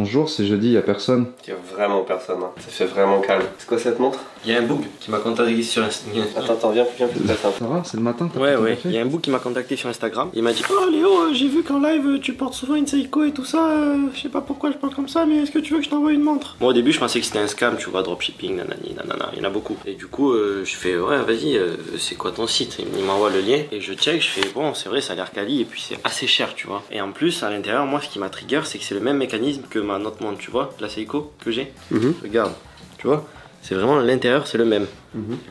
Bonjour, c'est jeudi, y a personne. Il y a vraiment personne, hein. Ça fait vraiment calme. C'est quoi cette montre? Il y a un boug qui m'a contacté sur Instagram. Attends, viens plus près ça. Ça va, c'est le matin? Ouais, il y a un boug qui m'a contacté sur Instagram. Il m'a dit: oh Léo, j'ai vu qu'en live tu portes souvent une Seiko et tout ça. Je sais pas pourquoi je parle comme ça, mais est-ce que tu veux que je t'envoie une montre? Moi au début je pensais que c'était un scam, tu vois, dropshipping, nanani, nanana, il y en a beaucoup. Et du coup, je fais: ouais, vas-y, c'est quoi ton site? Il m'envoie le lien et je check, je fais: bon, c'est vrai, ça a l'air quali et puis c'est assez cher, tu vois. Et en plus, à l'intérieur, moi ce qui m'a trigger, c'est que c'est le même mécanisme que ma autre montre, tu vois, la Seiko que j'ai. Regarde, tu vois. C'est vraiment l'intérieur, c'est le même.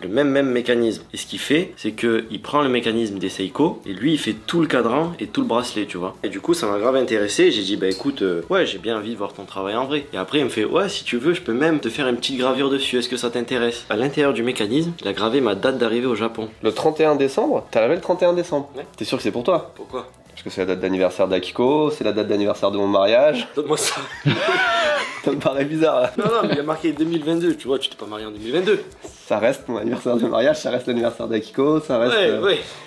Le même mécanisme. Et ce qu'il fait, c'est qu'il prend le mécanisme des Seiko et lui il fait tout le cadran et tout le bracelet, tu vois. Et du coup ça m'a grave intéressé. J'ai dit: bah écoute, ouais, j'ai bien envie de voir ton travail en vrai. Et après il me fait: ouais, si tu veux, je peux même te faire une petite gravure dessus. Est-ce que ça t'intéresse? À l'intérieur du mécanisme, il a gravé ma date d'arrivée au Japon. Le 31 décembre? T'as lavé le 31 décembre? Ouais. T'es sûr que c'est pour toi? Pourquoi? Parce que c'est la date d'anniversaire d'Akiko, c'est la date d'anniversaire de mon mariage. Donne-moi ça. Ça me paraît bizarre là. Non, mais il a marqué 2022. Tu vois, tu t'es pas marié en 2022. Ça reste mon anniversaire de mariage, ça reste l'anniversaire d'Akiko, ça reste...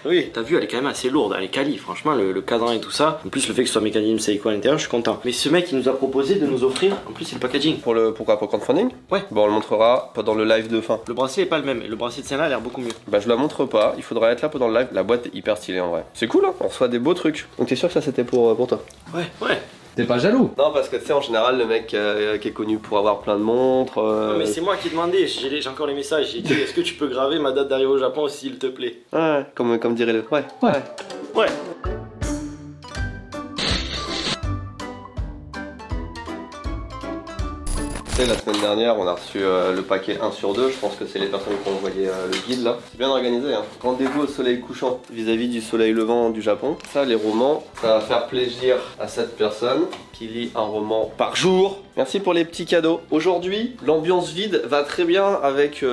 Oui. T'as vu, elle est quand même assez lourde, elle est quali, franchement, le cadran et tout ça. En plus, le fait que ce soit mécanisme Seiko à l'intérieur, je suis content. Mais ce mec, il nous a proposé de nous offrir, en plus, c'est le packaging. Pourquoi? Pour le crowdfunding? Ouais. Bon, on le montrera pendant le live de fin. Le bracelet est pas le même, et le bracelet de celle-là a l'air beaucoup mieux. Bah, je la montre pas, il faudra être là pendant le live. La boîte est hyper stylée en vrai. C'est cool, hein, on reçoit des beaux trucs. Donc t'es sûr que ça c'était pour toi? Ouais. T'es pas jaloux? Non, parce que tu sais, en général, le mec qui est connu pour avoir plein de montres. Non, mais c'est moi qui ai demandé, j'ai encore les messages. J'ai dit: est-ce que tu peux graver ma date d'arrivée au Japon s'il te plaît? Ouais, comme dirait le. Ouais. Ouais. Tu sais, la semaine dernière, on a reçu le paquet 1 sur 2. Je pense que c'est les personnes qui ont envoyé le guide là. C'est bien organisé, hein. Rendez-vous au soleil couchant vis-à-vis du soleil levant du Japon. Ça, les romans, ça va faire plaisir à cette personne qui lit un roman par jour. Merci pour les petits cadeaux. Aujourd'hui, l'ambiance vide va très bien avec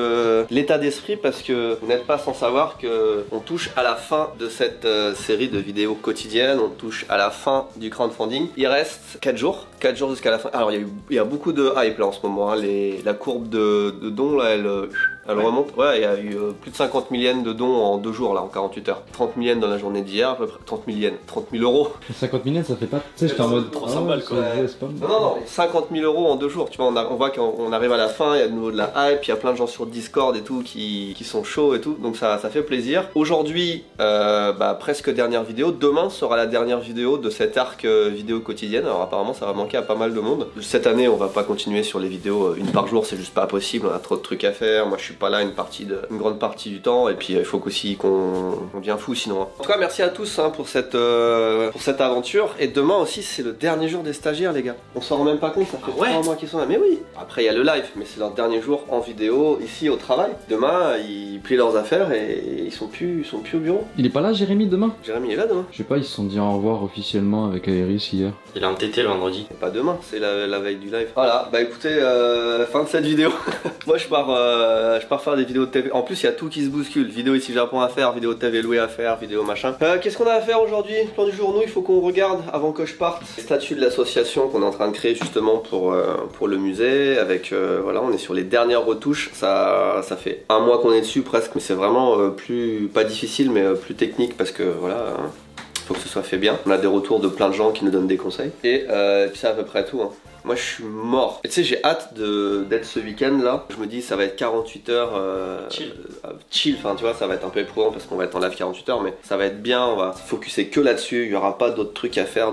l'état d'esprit parce que vous n'êtes pas sans savoir que on touche à la fin de cette série de vidéos quotidiennes. On touche à la fin du crowdfunding. Il reste 4 jours. 4 jours jusqu'à la fin. Alors, il y a beaucoup de hype là en ce moment, hein. La courbe de dons là, elle remonte. Ouais, il y a eu plus de 50 000 yens de dons en 2 jours là, en 48 heures. 30 000 yens dans la journée d'hier, à peu près. 30 000 yens, 30 000 euros. 50 000 ça fait pas. Tu sais, j'étais en mode 300 balles quoi. Non, 50 000 euros en 2 jours. Tu vois, on voit qu'on arrive à la fin, il y a de nouveau de la hype, il y a plein de gens sur Discord et tout qui sont chauds et tout. Donc ça fait plaisir. Aujourd'hui, presque dernière vidéo. Demain sera la dernière vidéo de cet arc vidéo quotidienne. Alors apparemment, ça va manquer à pas mal de monde. Cette année, on va pas continuer sur les vidéos une par jour, c'est juste pas possible. On a trop de trucs à faire. Moi, je suis pas là une grande partie du temps. Et puis, il faut aussi qu'on devient fou sinon. En tout cas, merci à tous pour cette aventure. Et demain aussi, c'est le dernier jour des stagiaires, les gars. On s'en rend même pas compte, ça fait 3 mois qu'ils sont là. Mais oui. Après, il y a le live, mais c'est leur dernier jour en vidéo ici au travail. Demain, ils plient leurs affaires et ils sont plus au bureau. Il est pas là, Jérémy, demain? Jérémy est là demain. Je sais pas, ils se sont dit au revoir officiellement avec Aéris hier. Il est entêté le vendredi. Et pas demain, c'est la veille du live. Voilà, bah écoutez, fin de cette vidéo. Moi je pars faire des vidéos de TV. En plus il y a tout qui se bouscule. Vidéo ici Japon à faire, vidéo de TV louée à faire, vidéo machin. Qu'est-ce qu'on a à faire aujourd'hui? Plan du jour, nous il faut qu'on regarde avant que je parte les statuts de l'association qu'on est en train de créer justement pour le musée. Avec voilà, on est sur les dernières retouches. Ça fait 1 mois qu'on est dessus presque, mais c'est vraiment pas difficile mais plus technique parce que voilà. Faut que ce soit fait bien. On a des retours de plein de gens qui nous donnent des conseils. Et puis c'est à peu près tout, hein. Moi je suis mort. Et tu sais, j'ai hâte d'être ce week-end là. Je me dis ça va être 48 heures chill. Enfin tu vois, ça va être un peu éprouvant parce qu'on va être en live 48 heures, mais ça va être bien. On va se focuser que là-dessus. Il n'y aura pas d'autres trucs à faire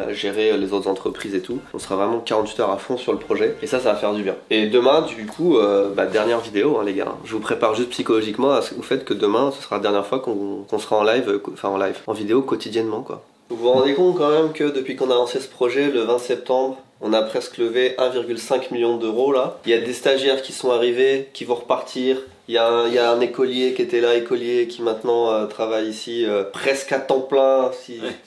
gérer les autres entreprises et tout. On sera vraiment 48 heures à fond sur le projet. Et ça va faire du bien. Et demain, du coup, dernière vidéo, hein, les gars. Je vous prépare juste psychologiquement au fait que demain, ce sera la dernière fois qu'on sera en live, en vidéo quotidiennement quoi. Vous vous rendez compte quand même que depuis qu'on a lancé ce projet le 20 septembre, on a presque levé 1,5 million d'euros là. Il y a des stagiaires qui sont arrivés, qui vont repartir. Il y a un écolier qui était là, qui maintenant travaille ici presque à temps plein,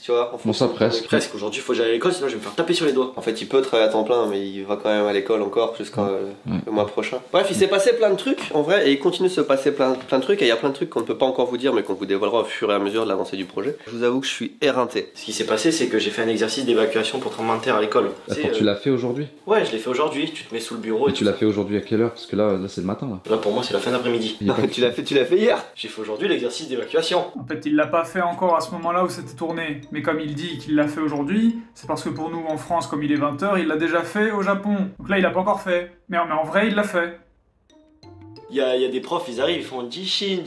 tu vois. Bon ça presque. Presque, aujourd'hui il faut que j'aille à l'école sinon je vais me faire taper sur les doigts. En fait il peut travailler à temps plein mais il va quand même à l'école encore jusqu'au le mois prochain. Bref, il s'est passé plein de trucs en vrai et il continue de se passer plein de trucs et il y a plein de trucs qu'on ne peut pas encore vous dire mais qu'on vous dévoilera au fur et à mesure de l'avancée du projet. Je vous avoue que je suis éreinté. Ce qui s'est passé c'est que j'ai fait un exercice d'évacuation pour tremblement de terre à l'école. Attends, tu l'as fait aujourd'hui? Ouais, je l'ai fait aujourd'hui, tu te mets sous le bureau et tu l'as fait aujourd'hui à quelle heure? Parce que là c'est le matin là. Là pour moi c'est la fin d'après-midi. après-midi. Non, mais tu l'as fait hier. J'ai fait aujourd'hui l'exercice d'évacuation. En fait, il l'a pas fait encore à ce moment-là où c'était tourné. Mais comme il dit qu'il l'a fait aujourd'hui, c'est parce que pour nous en France, comme il est 20h, il l'a déjà fait au Japon. Donc là, il l'a pas encore fait. Mais en vrai, il l'a fait. Il y a des profs, ils arrivent, ils font Jishin.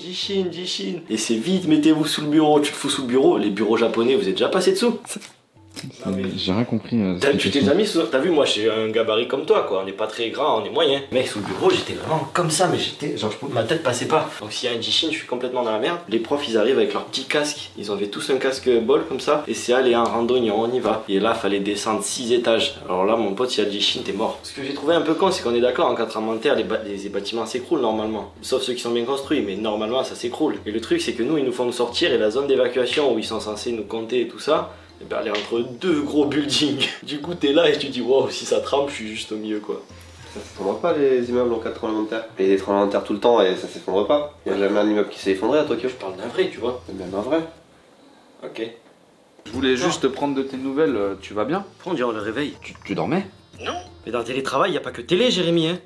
Et c'est vite, mettez-vous sous le bureau. Tu te fous sous le bureau. Les bureaux japonais, vous êtes déjà passé dessous. J'ai rien compris. Tu t'es déjà mis sous... T'as vu, moi, j'ai un gabarit comme toi, quoi. On n'est pas très grand, on est moyen. Mec, sous le bureau, j'étais vraiment comme ça, mais j'étais... Genre, ma tête passait pas. Donc s'il y a un Jishin, je suis complètement dans la merde. Les profs, ils arrivent avec leur petit casque. Ils avaient tous un casque bol comme ça. Et c'est allez, en randonnion, on y va. Et là, fallait descendre 6 étages. Alors là, mon pote, s'il y a le Jishin, t'es mort. Ce que j'ai trouvé un peu con, c'est qu'on est d'accord, en 4 ans de terre, les bâtiments s'écroulent normalement. Sauf ceux qui sont bien construits, mais normalement, ça s'écroule. Et le truc, c'est que nous, ils nous font nous sortir et la zone d'évacuation où ils sont censés nous compter et tout ça, et ben elle est entre 2 gros buildings. Du coup t'es là et tu dis wow, si ça tremble, je suis juste au milieu quoi. Ça s'effondre pas les immeubles en cas de tremblement de terre. Il y a des tremblements de terre tout le temps et ça s'effondre pas. Il y a jamais un immeuble qui s'est effondré à Tokyo. Je parle d'un vrai, tu vois. Même un vrai. Ok. Je voulais juste te prendre de tes nouvelles, tu vas bien? Après on dirait le réveil. Tu dormais? Non. Mais dans le télétravail, y a pas que télé, Jérémy, hein.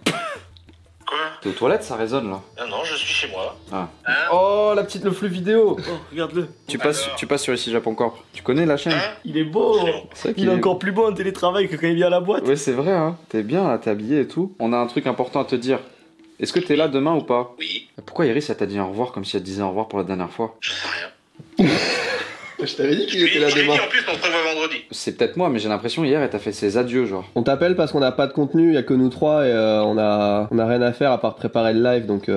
Quoi? T'es aux toilettes, ça résonne là. Non, non, je suis chez moi. Ah. Hein? Oh, le flux vidéo. Oh, regarde-le. Tu passes sur ici Japon Corp. Tu connais la chaîne? Hein? Il est beau. C'est vrai Il est encore plus beau en télétravail que quand il vient à la boîte. Ouais, c'est vrai, hein. T'es bien là, t'es habillé et tout. On a un truc important à te dire. Est-ce que t'es là demain ou pas? Oui, Pourquoi Iris elle t'a dit au revoir comme si elle te disait au revoir pour la dernière fois? je sais rien. Je t'avais dit qu'il était Je là l'ai demain. dit en plus, on se prévoit vendredi. C'est peut-être moi, mais j'ai l'impression hier elle t'a fait ses adieux, genre. On t'appelle parce qu'on n'a pas de contenu, il y a que nous trois et on a rien à faire à part préparer le live donc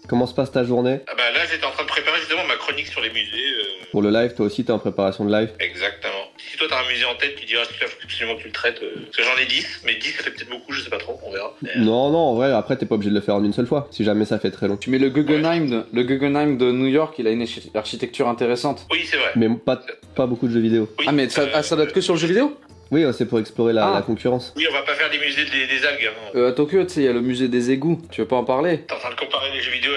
comment se passe ta journée? Ah bah là, j'étais en train de préparer justement ma chronique sur les musées. Pour le live, toi aussi t'es en préparation de live? Exactement. Si toi t'as un musée en tête, tu diras qu'il faut absolument que tu le traites. Parce que j'en ai 10, mais 10 ça fait peut-être beaucoup, je sais pas trop, on verra. Non, en vrai, après t'es pas obligé de le faire en une seule fois, si jamais ça fait très long. Tu mets le Guggenheim de New York, il a une architecture intéressante. Oui, c'est vrai. Mais pas beaucoup de jeux vidéo. Oui, Ah, mais ça doit être que sur le jeu vidéo? Oui, c'est pour explorer la Ah. concurrence. Oui, on va pas faire des musées des algues. Hein. À Tokyo, tu sais, il y a le musée des égouts. Tu veux pas en parler? T'es en train de comparer les jeux vidéo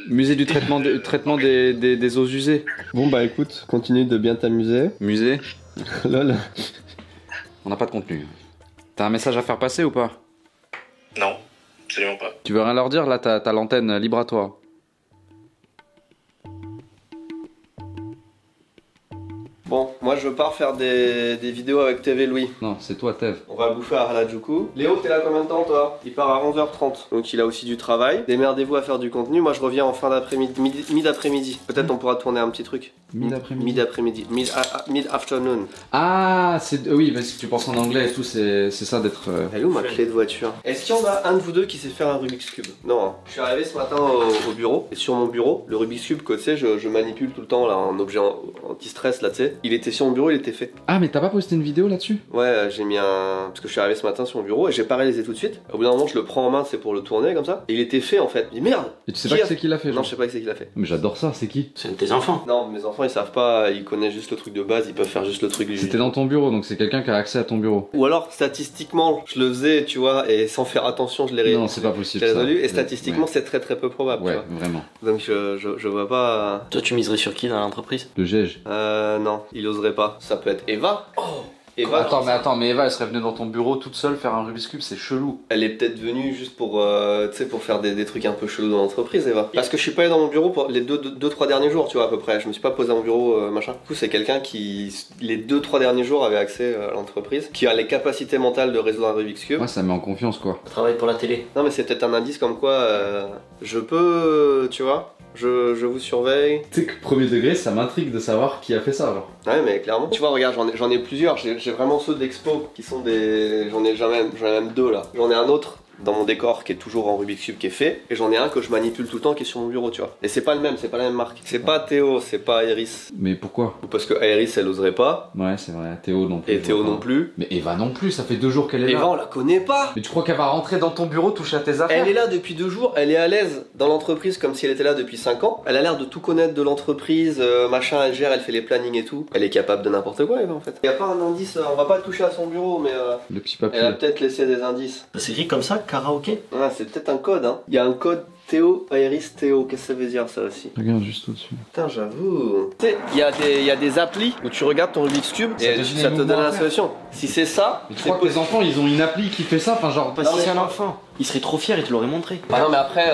Musée du traitement, des eaux usées. Bon bah écoute, continue de bien t'amuser. Musée. Lol. On n'a pas de contenu. T'as un message à faire passer ou pas? Non, absolument pas. Tu veux rien leur dire? Là, t'as l'antenne libre à toi. Bon, moi je pars faire des vidéos avec TV Louis. Non, c'est toi, Tev. On va bouffer à Harajuku. Léo, t'es là combien de temps toi? Il part à 11h30. Donc il a aussi du travail. Démerdez-vous à faire du contenu. Moi je reviens en fin d'après-midi, mid-après-midi. Peut-être on pourra tourner un petit truc. Mid-après-midi. Mid-afternoon. Ah, oui, parce que tu penses en anglais et tout, c'est ça d'être... Elle est où ma clé de voiture? Est-ce qu'il y en a un de vous deux qui sait faire un Rubik's Cube? Non. Hein. Je suis arrivé ce matin au bureau. Et sur mon bureau, le Rubik's Cube que tu sais, je manipule tout le temps là, un objet anti-stress là, tu sais. Il était sur mon bureau, il était fait. Ah, mais t'as pas posté une vidéo là-dessus? Ouais, j'ai mis un... Parce que je suis arrivé ce matin sur mon bureau et j'ai pas réalisé tout de suite. Au bout d'un moment, je le prends en main, c'est pour le tourner comme ça. Et il était fait en fait. Je dis merde. Et tu sais pas qui c'est qui l'a fait, Non, genre? je sais pas qui c'est qui l'a fait. Mais j'adore ça, c'est qui? C'est un de tes enfants. Non, mes enfants ils savent pas, ils connaissent juste le truc de base, ils peuvent faire juste le truc du... C'était dans ton bureau, donc c'est quelqu'un qui a accès à ton bureau. Ou alors, statistiquement, je le faisais, tu vois, et sans faire attention, je l'ai résolu. Non, c'est pas possible. J'ai ça. résolu, et statistiquement, c'est très très peu probable, Ouais, tu ouais, vois. vraiment. Donc je vois pas... Toi, tu miserais sur qui dans l'entreprise? Le GEG. Non, il oserait pas. Ça peut être Eva. Oh Eva, Attends, mais Eva, elle serait venue dans ton bureau toute seule faire un Rubik's Cube, c'est chelou. elle est peut-être venue juste pour, tu sais, pour faire des trucs un peu chelous dans l'entreprise, Eva. Parce que je suis pas allé dans mon bureau pour les 2-3 derniers jours, tu vois, à peu près. Je me suis pas posé à mon bureau, machin. Du coup, c'est quelqu'un qui, les 2-3 derniers jours, avait accès à l'entreprise, qui a les capacités mentales de résoudre un Rubik's Cube. Moi, ça me met en confiance, quoi. Travaille pour la télé. Non, mais c'est peut-être un indice comme quoi je peux, tu vois, je vous surveille. Tu sais que premier degré, ça m'intrigue de savoir qui a fait ça, genre. Ouais, mais clairement. Tu vois, regarde, j'en ai plusieurs. J'ai vraiment ceux d'Expo qui sont des. J'en ai même 2 là. J'en ai un autre dans mon décor qui est toujours en Rubik's Cube qui est fait. Et j'en ai un que je manipule tout le temps qui est sur mon bureau, tu vois. Et c'est pas le même, c'est pas la même marque. C'est pas Théo, c'est pas Iris. Mais pourquoi? Ou parce que Iris elle oserait pas. Ouais, c'est vrai. Théo non plus. Et je Théo vois pas. non plus. Mais Eva non plus, ça fait 2 jours qu'elle est Eva là. on la connaît pas. Mais tu crois qu'elle va rentrer dans ton bureau, toucher à tes affaires? Elle est là depuis 2 jours, elle est à l'aise dans l'entreprise comme si elle était là depuis 5 ans. Elle a l'air de tout connaître de l'entreprise, machin, elle gère, elle fait les plannings et tout. Elle est capable de n'importe quoi, Eva en fait. Y a pas un indice, on va pas toucher à son bureau, mais Le petit papier. elle a peut-être laissé des indices. Ça s'écrit comme ça, karaoké? Ouais, c'est peut-être un code, hein. Il y a un code Théo, Iris, Théo. Qu'est-ce que ça veut dire ça aussi? Regarde juste au-dessus. Putain, j'avoue. Tu sais, il y a des applis où tu regardes ton Rubik's Cube Ça et te dit ça les te donne mouvements à la faire. solution. Si c'est ça, Mais tu c'est crois que tes enfants, ils ont une appli qui fait ça? Enfin, genre, Pas Non, si mais c'est un je- enfant. Il serait trop fier, il te l'aurait montré. Ah non mais après,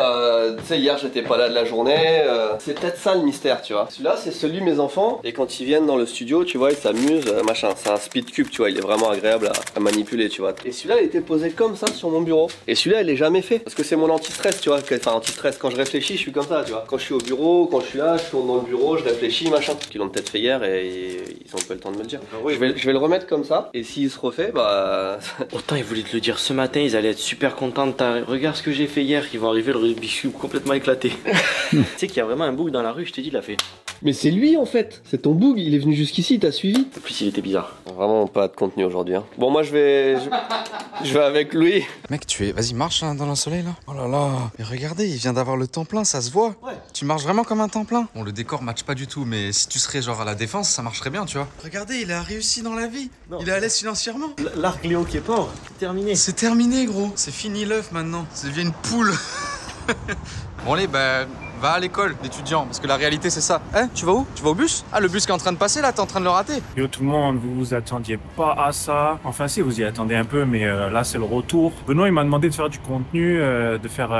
tu sais, hier j'étais pas là de la journée, c'est peut-être ça le mystère, tu vois. Celui-là c'est celui de mes enfants, et quand ils viennent dans le studio, tu vois, ils s'amusent, machin. C'est un speed cube, tu vois, il est vraiment agréable à manipuler, tu vois. Et celui-là il était posé comme ça sur mon bureau. Et celui-là il est jamais fait, parce que c'est mon anti-stress, tu vois. Enfin anti-stress, quand je réfléchis je suis comme ça, tu vois. Quand je suis au bureau, quand je suis là, je tourne dans le bureau, je réfléchis, machin. Ils l'ont peut-être fait hier et ils ont pas le temps de me le dire. Oui, je vais le remettre comme ça, et s'il se refait, bah... Autant ils voulaient te le dire ce matin, ils allaient être super contents de ta... Regarde ce que j'ai fait hier, ils vont arriver le Rubik's Cube complètement éclaté. Tu sais qu'il y a vraiment un bug dans la rue, je t'ai dit, il a fait. Mais c'est lui en fait, c'est ton bug, il est venu jusqu'ici, t'as suivi. En plus il était bizarre. Vraiment pas de contenu aujourd'hui. Hein. Bon moi je vais avec Louis. Mec vas-y marche hein, dans le soleil là. Oh là là. Mais regardez, il vient d'avoir le temps plein, ça se voit. Ouais. Tu marches vraiment comme un temps plein. Bon le décor match pas du tout, mais si tu serais genre à la défense, ça marcherait bien tu vois. Regardez, il a réussi dans la vie. Non. Il est à l'aise financièrement. L'arc Léo qui est mort, c'est terminé. C'est terminé gros. C'est fini l'œuf maintenant. Ça devient une poule. Bon allez bah... Va à l'école d'étudiant, parce que la réalité c'est ça. Hein, tu vas où? Tu vas au bus? Ah, le bus qui est en train de passer là, t'es en train de le rater. Yo tout le monde, vous vous attendiez pas à ça. Enfin si, vous y attendez un peu, mais là c'est le retour. Benoît il m'a demandé de faire du contenu, de faire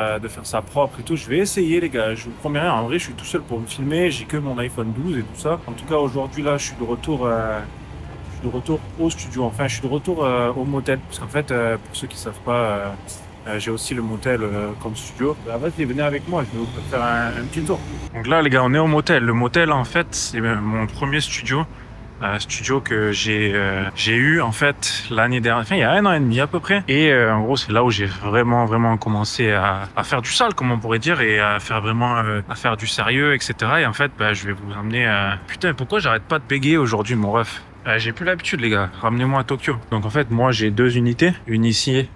ça propre et tout. Je vais essayer les gars, je vous promets rien. En vrai je suis tout seul pour me filmer, j'ai que mon iPhone 12 et tout ça. En tout cas aujourd'hui là je suis de retour au studio, enfin je suis de retour au motel. Parce qu'en fait, pour ceux qui savent pas... j'ai aussi le motel comme studio. Bah, vas-y, venez avec moi, je vais vous faire un petit tour. Donc là, les gars, on est au motel. Le motel, en fait, c'est mon premier studio. Studio que j'ai eu, en fait, l'année dernière, enfin, il y a 1 an et demi à peu près. Et en gros, c'est là où j'ai vraiment commencé à faire du sale, comme on pourrait dire, et à faire vraiment, à faire du sérieux, etc. Et en fait, bah, je vais vous emmener... Putain, pourquoi j'arrête pas de bégayer aujourd'hui, mon ref? J'ai plus l'habitude, les gars. Ramenez-moi à Tokyo. Donc, en fait, moi, j'ai 2 unités. Une ici,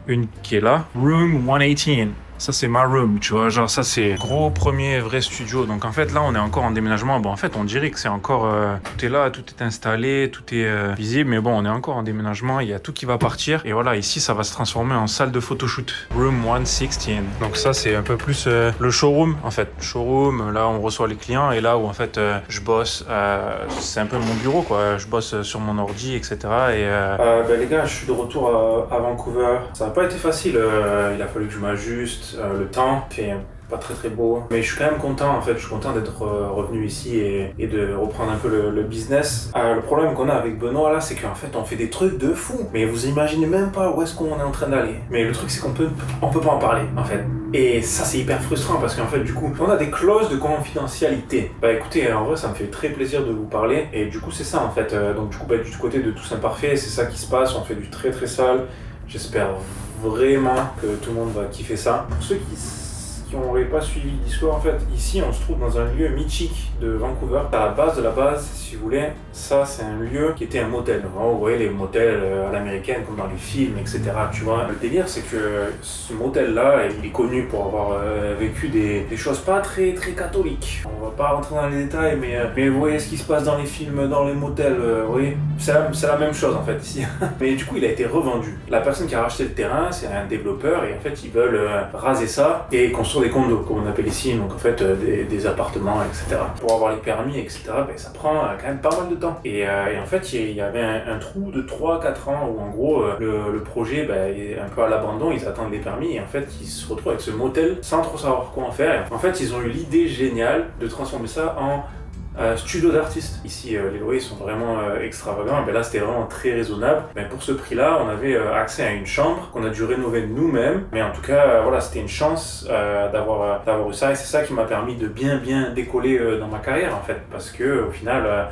une qui est là, room 118. Ça c'est ma room, tu vois, genre ça c'est gros premier vrai studio. Donc en fait là on est encore en déménagement. Bon en fait on dirait que c'est encore tout est là, tout est installé, tout est visible, mais bon on est encore en déménagement, il y a tout qui va partir et voilà, ici ça va se transformer en salle de photoshoot. Room 116. Donc ça c'est un peu plus le showroom en fait. Showroom, là on reçoit les clients et là où en fait je bosse, c'est un peu mon bureau quoi. Je bosse sur mon ordi, etc. Et les gars, je suis de retour à Vancouver. Ça n'a pas été facile, il a fallu que je m'ajuste. Le temps fait pas très beau, mais je suis quand même content en fait, je suis content d'être revenu ici et de reprendre un peu le business. Le problème qu'on a avec Benoît là, c'est qu'en fait on fait des trucs de fou, mais vous imaginez même pas où est-ce qu'on est en train d'aller. Mais le truc c'est qu'on peut pas en parler en fait, et ça c'est hyper frustrant parce qu'en fait du coup on a des clauses de confidentialité. Bah écoutez, en vrai ça me fait très plaisir de vous parler, et du coup c'est ça en fait, donc du coup du côté de Tous Imparfaits, c'est ça qui se passe, on fait du très sale. J'espère vraiment que tout le monde va kiffer ça. Pour ceux qui n'auraient pas suivi l'histoire, en fait, ici on se trouve dans un lieu mythique de Vancouver. À la base de la base, si vous voulez, ça c'est un lieu qui était un motel. Vraiment, vous voyez les motels à l'américaine comme dans les films, etc. Tu vois, le délire c'est que ce motel-là, il est connu pour avoir vécu des choses pas très catholiques. On va pas rentrer dans les détails, mais vous voyez ce qui se passe dans les films, dans les motels, vous voyez, c'est la même chose en fait ici. Mais du coup, il a été revendu. La personne qui a racheté le terrain, c'est un développeur, et en fait, ils veulent raser ça et construire des condos, comme on appelle ici, donc en fait des appartements, etc. Pour avoir les permis, etc., ben, ça prend quand même pas mal de temps. Et en fait, il y avait un trou de 3-4 ans où en gros, le projet est un peu à l'abandon, ils attendent les permis, et en fait, ils se retrouvent avec ce motel sans trop savoir quoi en faire. En fait, ils ont eu l'idée géniale de transformer ça en studio d'artistes. Ici, les loyers sont vraiment extravagants. Ben là, c'était vraiment très raisonnable. Mais pour ce prix-là, on avait accès à une chambre qu'on a dû rénover nous-mêmes. Mais en tout cas, voilà, c'était une chance d'avoir eu ça. Et c'est ça qui m'a permis de bien décoller dans ma carrière, en fait. Parce que au final,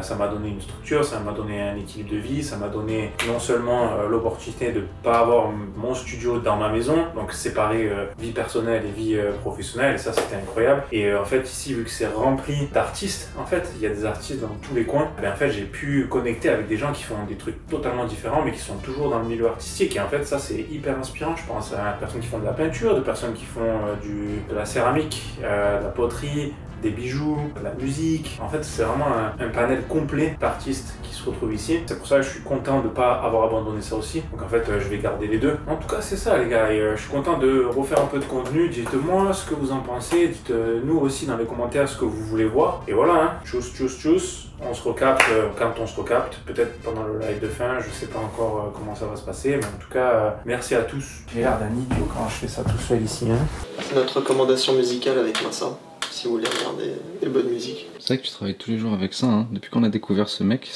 ça m'a donné une structure, ça m'a donné un équilibre de vie, ça m'a donné non seulement l'opportunité de ne pas avoir mon studio dans ma maison, donc séparer vie personnelle et vie professionnelle, et ça c'était incroyable. Et en fait ici, vu que c'est rempli d'artistes, en fait il y a des artistes dans tous les coins, en fait j'ai pu connecter avec des gens qui font des trucs totalement différents mais qui sont toujours dans le milieu artistique, et en fait ça c'est hyper inspirant. Je pense à des personnes qui font de la peinture, des personnes qui font de la céramique, de la poterie, des bijoux, de la musique. En fait, c'est vraiment un panel complet d'artistes qui se retrouvent ici. C'est pour ça que je suis content de ne pas avoir abandonné ça aussi. Donc en fait, je vais garder les deux. En tout cas, c'est ça les gars. Et, je suis content de refaire un peu de contenu. Dites-moi ce que vous en pensez. Dites-nous aussi dans les commentaires ce que vous voulez voir. Et voilà, hein. Tchuss. On se recapte quand on se recapte. Peut-être pendant le live de fin. Je sais pas encore comment ça va se passer. Mais en tout cas, merci à tous. J'ai l'air d'un idiot quand je fais ça tout seul ici. Hein. C'est notre recommandation musicale avec Vincent. Si vous voulez regarder des bonnes musiques. C'est vrai que tu travailles tous les jours avec ça, hein. Depuis qu'on a découvert ce mec,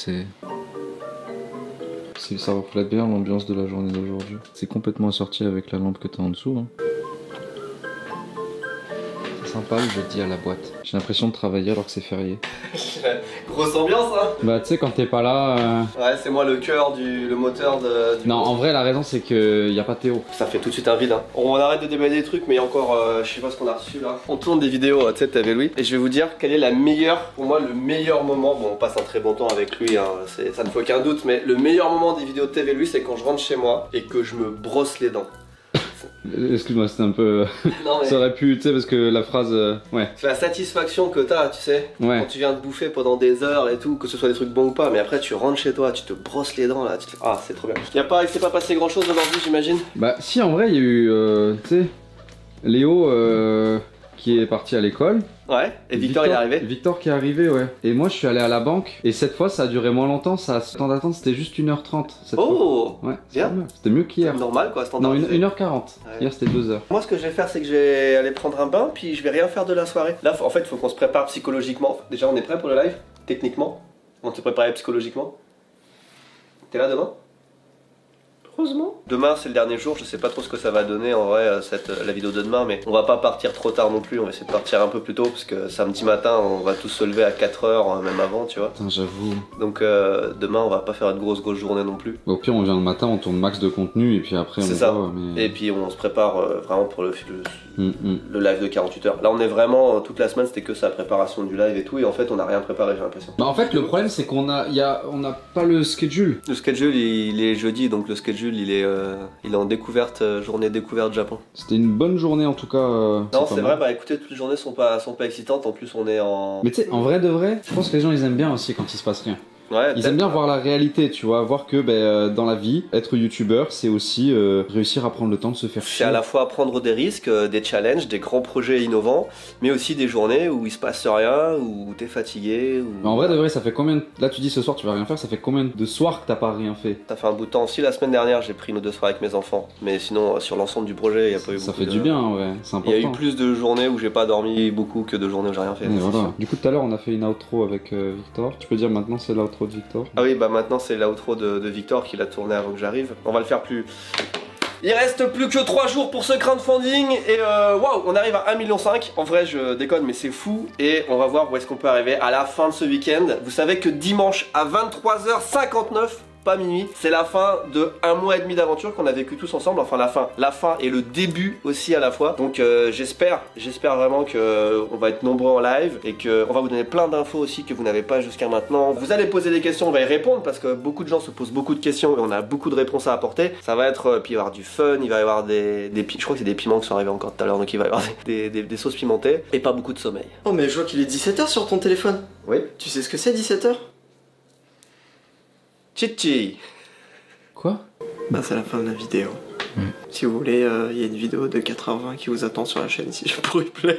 ça reflète bien l'ambiance de la journée d'aujourd'hui. C'est complètement assorti avec la lampe que t'as en dessous, hein. C'est sympa le jeudi à la boîte. J'ai l'impression de travailler alors que c'est férié. Grosse ambiance, hein. Bah tu sais, quand t'es pas là... Ouais, c'est moi le cœur le moteur du... Non, en vrai, la raison c'est que y a pas Théo. Ça fait tout de suite un vide, hein. On arrête de déballer des trucs, mais encore, je sais pas ce qu'on a reçu là. On tourne des vidéos, tu sais, t'avais Louis. Et je vais vous dire quel est pour moi, le meilleur moment. Bon, on passe un très bon temps avec lui, hein, ça ne fait aucun doute, mais le meilleur moment des vidéos de TV Louis, c'est quand je rentre chez moi et que je me brosse les dents. Excuse-moi, c'était un peu... Non, mais... Ça aurait pu, tu sais, parce que la phrase... Ouais. C'est la satisfaction que t'as, tu sais, Ouais. quand tu viens de bouffer pendant des heures et tout, que ce soit des trucs bons ou pas, mais après tu rentres chez toi, tu te brosses les dents là, tu te fais... Ah, c'est trop bien. Il s'est pas passé grand chose aujourd'hui, j'imagine. Bah si, en vrai, il y a eu, tu sais, Léo qui est parti à l'école. Ouais, et Victor il est arrivé. Victor qui est arrivé, ouais. Et moi je suis allé à la banque, et cette fois ça a duré moins longtemps, le temps d'attente c'était juste 1h30. Oh fois. Ouais, bien. C'était mieux qu'hier. Normal quoi, Non, standardisé. 1h40. Ouais. Hier c'était 2h. Moi ce que je vais faire c'est que je vais aller prendre un bain, puis je vais rien faire de la soirée. Là en fait il faut qu'on se prépare psychologiquement. Déjà on est prêt pour le live, techniquement. On se prépare psychologiquement. T'es là demain? Heureusement. Demain c'est le dernier jour, je sais pas trop ce que ça va donner en vrai la vidéo de demain, mais on va pas partir trop tard non plus, on va essayer de partir un peu plus tôt parce que samedi matin on va tous se lever à 4h, même avant tu vois. Putain, j'avoue. Donc demain on va pas faire une grosse journée non plus. Au pire on vient le matin, on tourne max de contenu et puis après on ça. voit, mais... Et puis on se prépare vraiment pour le live de 48 heures. Là on est vraiment, toute la semaine c'était que ça, préparation du live et tout, et en fait on a rien préparé j'ai l'impression. Bah en fait le problème c'est qu'on a pas le schedule. Le schedule il est jeudi, donc le schedule il est en découverte, journée découverte Japon. C'était une bonne journée en tout cas. Non c'est vrai, bah écoutez, toutes les journées sont pas excitantes, en plus on est en... Mais tu sais, en vrai de vrai, je pense que les gens ils aiment bien aussi quand il se passe rien. Ouais, ils aiment bien voir la réalité, tu vois, voir que dans la vie, être youtubeur, c'est aussi réussir à prendre le temps de se faire chier. C'est à la fois prendre des risques, des challenges, des grands projets innovants, mais aussi des journées où il se passe rien, où t'es fatigué. En vrai de vrai, ça fait combien... Là tu dis ce soir tu vas rien faire, ça fait combien de soirs que t'as pas rien fait? Ça fait un bout de temps. Si la semaine dernière j'ai pris 1 ou 2 soirs avec mes enfants, mais sinon sur l'ensemble du projet il n'y a pas eu beaucoup. Ça fait du bien, ouais, c'est important. Il y a eu plus de journées où j'ai pas dormi beaucoup que de journées où j'ai rien fait. Voilà. Du coup tout à l'heure on a fait une outro avec Victor. Tu peux dire maintenant c'est l'outro de Victor? Ah oui, bah maintenant c'est l'outro de Victor qui l'a tourné avant que j'arrive. On va le faire plus... Il reste plus que 3 jours pour ce crowdfunding et waouh, on arrive à 1,5 million. En vrai je déconne mais c'est fou, et on va voir où est-ce qu'on peut arriver à la fin de ce week-end. Vous savez que dimanche à 23h59, pas minuit, c'est la fin de 1 mois et demi d'aventure qu'on a vécu tous ensemble, enfin la fin et le début aussi à la fois. Donc j'espère vraiment que on va être nombreux en live et que on va vous donner plein d'infos aussi que vous n'avez pas jusqu'à maintenant. Vous allez poser des questions, on va y répondre parce que beaucoup de gens se posent beaucoup de questions et on a beaucoup de réponses à apporter. Ça va être, puis il va y avoir du fun, il va y avoir je crois que c'est des piments qui sont arrivés encore tout à l'heure, donc il va y avoir des sauces pimentées et pas beaucoup de sommeil. Oh mais je vois qu'il est 17h sur ton téléphone. Oui. Tu sais ce que c'est 17h? Chichi. Quoi? Bah c'est la fin de la vidéo. Si vous voulez, il y a une vidéo de 4h20 qui vous attend sur la chaîne si je pourrais plaire.